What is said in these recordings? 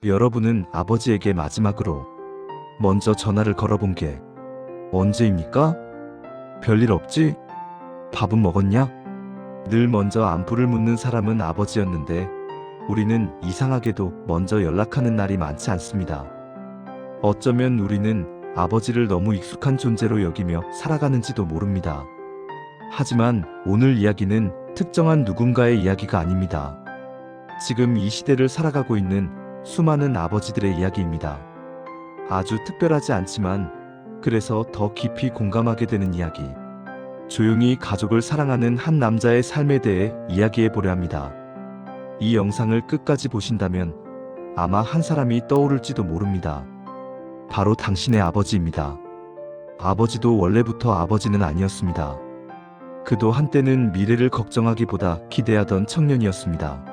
여러분은 아버지에게 마지막으로 먼저 전화를 걸어본 게 언제입니까? 별일 없지? 밥은 먹었냐? 늘 먼저 안부를 묻는 사람은 아버지였는데 우리는 이상하게도 먼저 연락하는 날이 많지 않습니다. 어쩌면 우리는 아버지를 너무 익숙한 존재로 여기며 살아가는지도 모릅니다. 하지만 오늘 이야기는 특정한 누군가의 이야기가 아닙니다. 지금 이 시대를 살아가고 있는 수많은 아버지들의 이야기입니다. 아주 특별하지 않지만 그래서 더 깊이 공감하게 되는 이야기. 조용히 가족을 사랑하는 한 남자의 삶에 대해 이야기해 보려 합니다. 이 영상을 끝까지 보신다면 아마 한 사람이 떠오를지도 모릅니다. 바로 당신의 아버지입니다. 아버지도 원래부터 아버지는 아니었습니다. 그도 한때는 미래를 걱정하기보다 기대하던 청년이었습니다.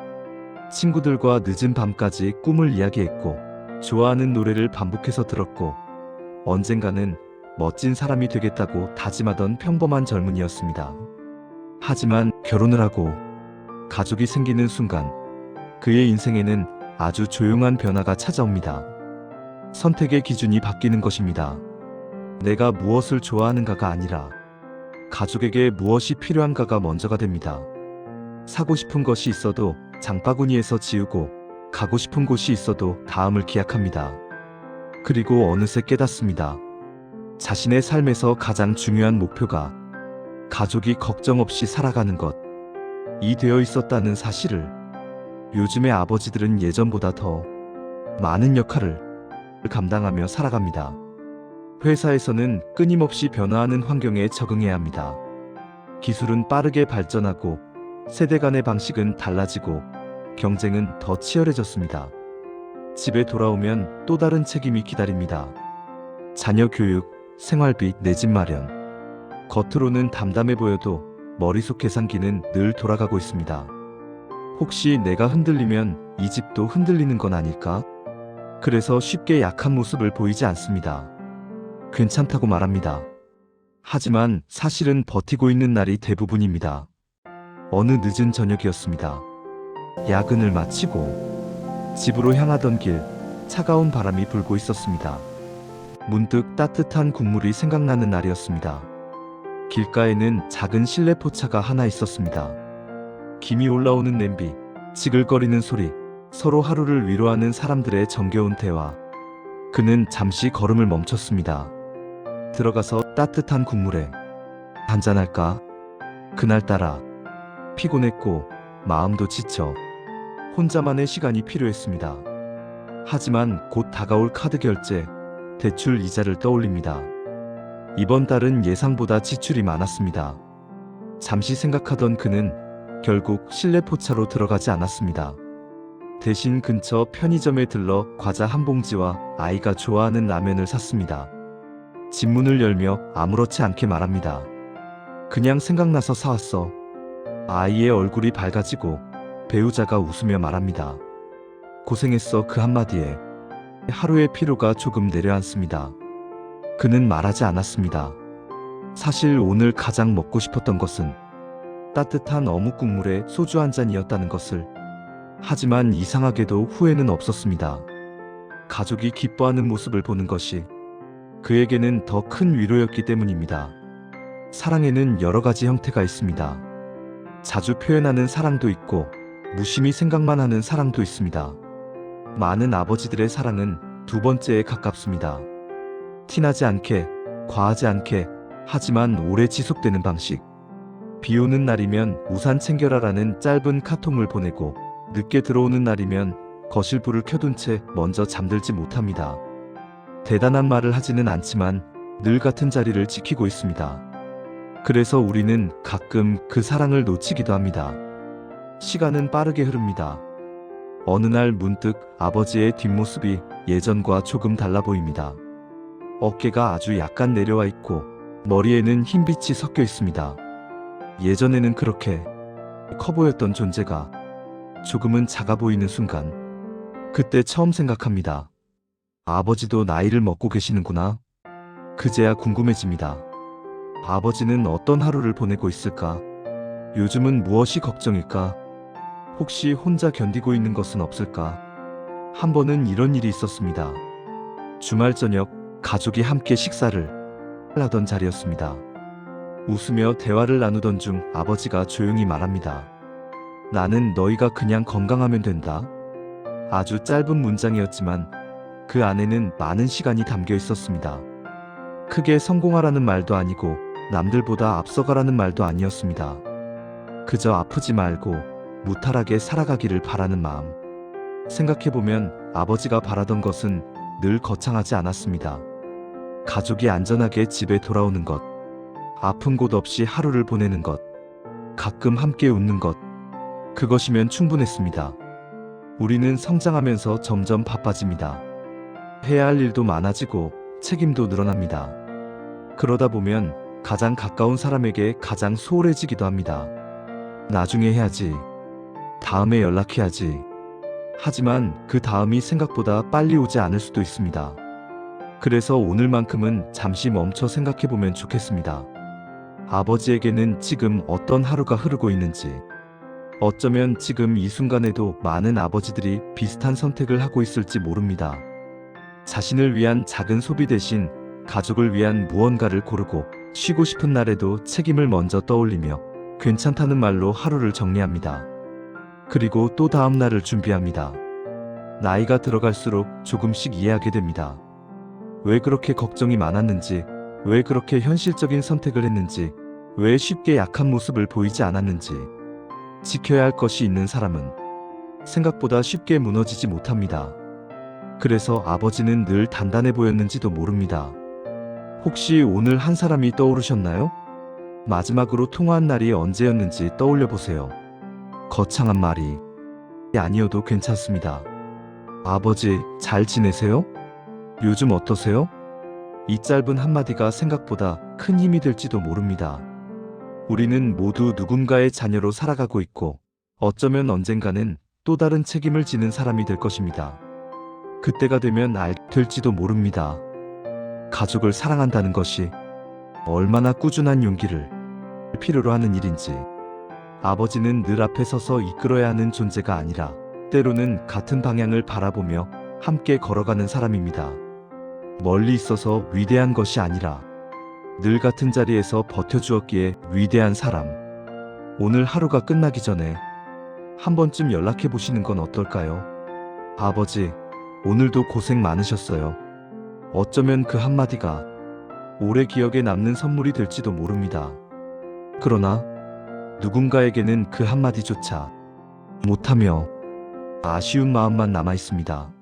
친구들과 늦은 밤까지 꿈을 이야기했고 좋아하는 노래를 반복해서 들었고 언젠가는 멋진 사람이 되겠다고 다짐하던 평범한 젊은이였습니다. 하지만 결혼을 하고 가족이 생기는 순간 그의 인생에는 아주 조용한 변화가 찾아옵니다. 선택의 기준이 바뀌는 것입니다. 내가 무엇을 좋아하는가가 아니라 가족에게 무엇이 필요한가가 먼저가 됩니다. 사고 싶은 것이 있어도 장바구니에서 지우고 가고 싶은 곳이 있어도 다음을 기약합니다. 그리고 어느새 깨닫습니다. 자신의 삶에서 가장 중요한 목표가 가족이 걱정 없이 살아가는 것, 이 되어 있었다는 사실을. 요즘의 아버지들은 예전보다 더 많은 역할을 감당하며 살아갑니다. 회사에서는 끊임없이 변화하는 환경에 적응해야 합니다. 기술은 빠르게 발전하고 세대 간의 방식은 달라지고 경쟁은 더 치열해졌습니다. 집에 돌아오면 또 다른 책임이 기다립니다. 자녀 교육, 생활비, 내 집 마련. 겉으로는 담담해 보여도 머릿속 계산기는 늘 돌아가고 있습니다. 혹시 내가 흔들리면 이 집도 흔들리는 건 아닐까? 그래서 쉽게 약한 모습을 보이지 않습니다. 괜찮다고 말합니다. 하지만 사실은 버티고 있는 날이 대부분입니다. 어느 늦은 저녁이었습니다. 야근을 마치고 집으로 향하던 길, 차가운 바람이 불고 있었습니다. 문득 따뜻한 국물이 생각나는 날이었습니다. 길가에는 작은 실내 포차가 하나 있었습니다. 김이 올라오는 냄비, 지글거리는 소리, 서로 하루를 위로하는 사람들의 정겨운 대화. 그는 잠시 걸음을 멈췄습니다. 들어가서 따뜻한 국물에 한잔할까? 그날따라 피곤했고 마음도 지쳐 혼자만의 시간이 필요했습니다. 하지만 곧 다가올 카드 결제, 대출 이자를 떠올립니다. 이번 달은 예상보다 지출이 많았습니다. 잠시 생각하던 그는 결국 실내 포차로 들어가지 않았습니다. 대신 근처 편의점에 들러 과자 한 봉지와 아이가 좋아하는 라면을 샀습니다. 집 문을 열며 아무렇지 않게 말합니다. 그냥 생각나서 사왔어. 아이의 얼굴이 밝아지고 배우자가 웃으며 말합니다. 고생했어. 그 한마디에 하루의 피로가 조금 내려앉습니다. 그는 말하지 않았습니다. 사실 오늘 가장 먹고 싶었던 것은 따뜻한 어묵 국물에 소주 한 잔이었다는 것을. 하지만 이상하게도 후회는 없었습니다. 가족이 기뻐하는 모습을 보는 것이 그에게는 더 큰 위로였기 때문입니다. 사랑에는 여러 가지 형태가 있습니다. 자주 표현하는 사랑도 있고 무심히 생각만 하는 사랑도 있습니다. 많은 아버지들의 사랑은 두 번째에 가깝습니다. 티나지 않게, 과하지 않게, 하지만 오래 지속되는 방식. 비 오는 날이면 우산 챙겨라라는 짧은 카톡을 보내고 늦게 들어오는 날이면 거실 불을 켜둔 채 먼저 잠들지 못합니다. 대단한 말을 하지는 않지만 늘 같은 자리를 지키고 있습니다. 그래서 우리는 가끔 그 사랑을 놓치기도 합니다. 시간은 빠르게 흐릅니다. 어느 날 문득 아버지의 뒷모습이 예전과 조금 달라 보입니다. 어깨가 아주 약간 내려와 있고 머리에는 흰빛이 섞여 있습니다. 예전에는 그렇게 커 보였던 존재가 조금은 작아 보이는 순간, 그때 처음 생각합니다. 아버지도 나이를 먹고 계시는구나. 그제야 궁금해집니다. 아버지는 어떤 하루를 보내고 있을까? 요즘은 무엇이 걱정일까? 혹시 혼자 견디고 있는 것은 없을까? 한 번은 이런 일이 있었습니다. 주말 저녁 가족이 함께 식사를 하던 자리였습니다. 웃으며 대화를 나누던 중 아버지가 조용히 말합니다. 나는 너희가 그냥 건강하면 된다. 아주 짧은 문장이었지만 그 안에는 많은 시간이 담겨 있었습니다. 크게 성공하라는 말도 아니고 남들보다 앞서가라는 말도 아니었습니다. 그저 아프지 말고 무탈하게 살아가기를 바라는 마음. 생각해보면 아버지가 바라던 것은 늘 거창하지 않았습니다. 가족이 안전하게 집에 돌아오는 것, 아픈 곳 없이 하루를 보내는 것, 가끔 함께 웃는 것, 그것이면 충분했습니다. 우리는 성장하면서 점점 바빠집니다. 해야 할 일도 많아지고 책임도 늘어납니다. 그러다 보면 가장 가까운 사람에게 가장 소홀해지기도 합니다. 나중에 해야지. 다음에 연락해야지. 하지만 그 다음이 생각보다 빨리 오지 않을 수도 있습니다. 그래서 오늘만큼은 잠시 멈춰 생각해보면 좋겠습니다. 아버지에게는 지금 어떤 하루가 흐르고 있는지, 어쩌면 지금 이 순간에도 많은 아버지들이 비슷한 선택을 하고 있을지 모릅니다. 자신을 위한 작은 소비 대신 가족을 위한 무언가를 고르고 쉬고 싶은 날에도 책임을 먼저 떠올리며 괜찮다는 말로 하루를 정리합니다. 그리고 또 다음 날을 준비합니다. 나이가 들어갈수록 조금씩 이해하게 됩니다. 왜 그렇게 걱정이 많았는지, 왜 그렇게 현실적인 선택을 했는지, 왜 쉽게 약한 모습을 보이지 않았는지. 지켜야 할 것이 있는 사람은 생각보다 쉽게 무너지지 못합니다. 그래서 아버지는 늘 단단해 보였는지도 모릅니다. 혹시 오늘 한 사람이 떠오르셨나요? 마지막으로 통화한 날이 언제였는지 떠올려 보세요. 거창한 말이 아니어도 괜찮습니다. 아버지, 잘 지내세요? 요즘 어떠세요? 이 짧은 한마디가 생각보다 큰 힘이 될지도 모릅니다. 우리는 모두 누군가의 자녀로 살아가고 있고 어쩌면 언젠가는 또 다른 책임을 지는 사람이 될 것입니다. 그때가 되면 될지도 모릅니다. 가족을 사랑한다는 것이 얼마나 꾸준한 용기를 필요로 하는 일인지. 아버지는 늘 앞에 서서 이끌어야 하는 존재가 아니라 때로는 같은 방향을 바라보며 함께 걸어가는 사람입니다. 멀리 있어서 위대한 것이 아니라 늘 같은 자리에서 버텨주었기에 위대한 사람. 오늘 하루가 끝나기 전에 한 번쯤 연락해 보시는 건 어떨까요? 아버지, 오늘도 고생 많으셨어요. 어쩌면 그 한마디가 오래 기억에 남는 선물이 될지도 모릅니다. 그러나 누군가에게는 그 한마디조차 못하며 아쉬운 마음만 남아 있습니다.